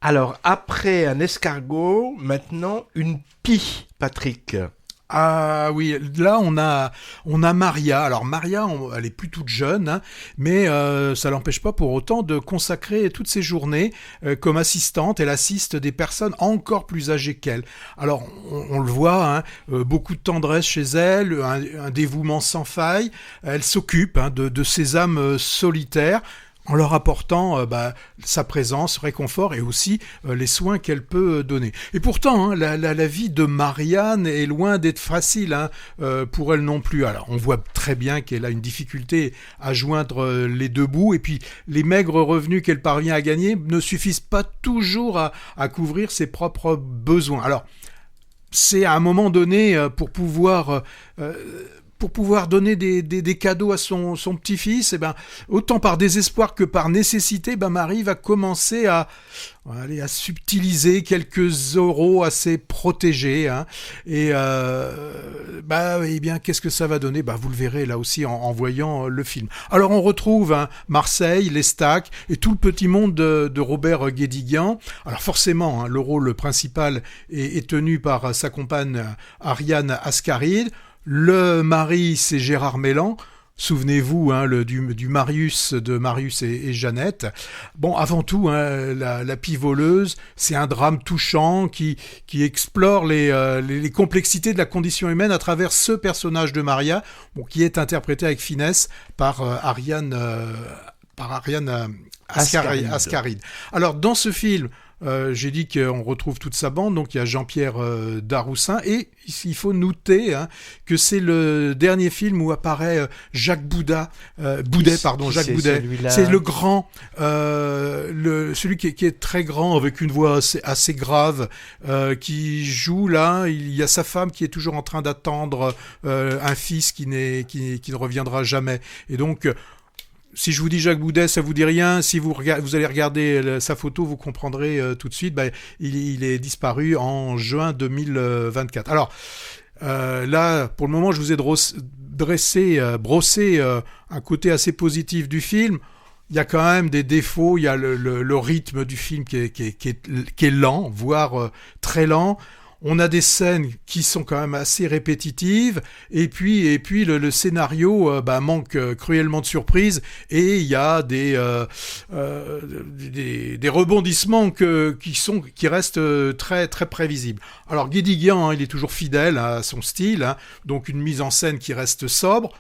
Alors, après un escargot, maintenant une pie, Patrick. Ah oui, là on a Maria. Alors Maria, elle est plus toute jeune, hein, mais ça l'empêche pas pour autant de consacrer toutes ses journées comme assistante. Elle assiste des personnes encore plus âgées qu'elle. Alors on le voit, hein, beaucoup de tendresse chez elle, un dévouement sans faille. Elle s'occupe de ces âmes solitaires, en leur apportant sa présence, réconfort et aussi les soins qu'elle peut donner. Et pourtant, hein, la vie de Marianne est loin d'être facile, hein, pour elle non plus. Alors, on voit très bien qu'elle a une difficulté à joindre les deux bouts, et puis les maigres revenus qu'elle parvient à gagner ne suffisent pas toujours à couvrir ses propres besoins. Alors, c'est à un moment donné, pour pouvoir donner des cadeaux à son petit-fils, et autant par désespoir que par nécessité, Marie va commencer à subtiliser quelques euros à ses protégés, hein, et bien qu'est-ce que ça va donner ? Vous le verrez là aussi en voyant le film. Alors on retrouve, hein, Marseille, l'Estaque et tout le petit monde de Robert Guédiguian. Alors forcément, hein, le rôle principal est tenu par sa compagne Ariane Ascaride. Le mari, c'est Gérard Mélan. Souvenez-vous, hein, du Marius, de Marius et Jeannette. Bon, avant tout, hein, la pie voleuse, c'est un drame touchant qui explore les complexités de la condition humaine à travers ce personnage de Maria, qui est interprété avec finesse par Ariane Ascaride. Alors, dans ce film, j'ai dit qu'on retrouve toute sa bande, donc il y a Jean-Pierre Daroussin, et il faut noter, hein, que c'est le dernier film où apparaît Jacques Boudet. C'est le grand, celui qui est très grand, avec une voix assez grave, qui joue là. Il y a sa femme qui est toujours en train d'attendre un fils qui ne reviendra jamais, et donc si je vous dis Jacques Boudet, ça vous dit rien. Si vous allez regarder sa photo, vous comprendrez tout de suite. Il est disparu en juin 2024. Alors là, pour le moment, je vous ai brossé un côté assez positif du film. Il y a quand même des défauts. Il y a le rythme du film qui est lent, voire très lent. On a des scènes qui sont quand même assez répétitives, et puis le scénario manque cruellement de surprises, et il y a des rebondissements qui restent très très prévisibles. Alors Guédiguian, hein, il est toujours fidèle à son style, hein, donc une mise en scène qui reste sobre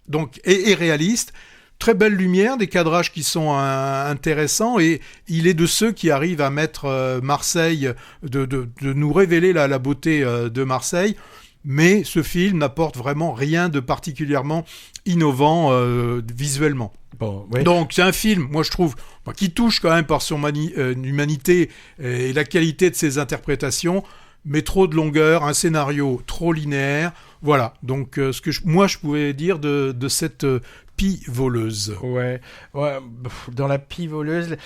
donc et réaliste. Très belle lumière, des cadrages qui sont intéressants, et il est de ceux qui arrivent à mettre Marseille, de nous révéler la beauté de Marseille. Mais ce film n'apporte vraiment rien de particulièrement innovant visuellement. Bon, ouais. Donc c'est un film, moi je trouve, qui touche quand même par son humanité et la qualité de ses interprétations, mais trop de longueur, un scénario trop linéaire. Voilà, donc ce que je pouvais dire de cette pie voleuse. Ouais, dans la pie voleuse,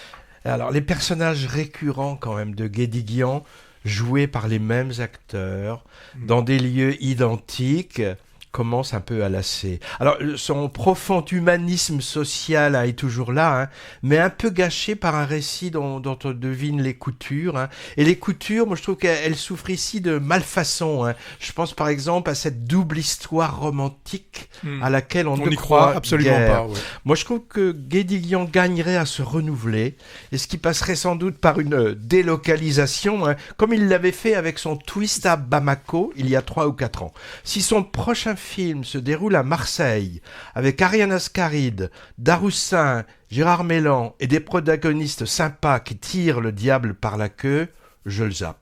alors les personnages récurrents quand même de Guédiguian, joués par les mêmes acteurs, dans des lieux identiques, commence un peu à lasser. Alors, son profond humanisme social est toujours là, hein, mais un peu gâché par un récit dont on devine les coutures. Hein. Et les coutures, moi je trouve qu'elles souffrent ici de malfaçon. Hein. Je pense par exemple à cette double histoire romantique à laquelle on ne croit absolument guère. pas. Ouais. Moi je trouve que Guédiguian gagnerait à se renouveler, et ce qui passerait sans doute par une délocalisation, hein, comme il l'avait fait avec son Twist à Bamako il y a 3 ou 4 ans. Si son prochain film se déroule à Marseille, avec Ariane Ascaride, Daroussin, Gérard Mélan et des protagonistes sympas qui tirent le diable par la queue, je le zappe.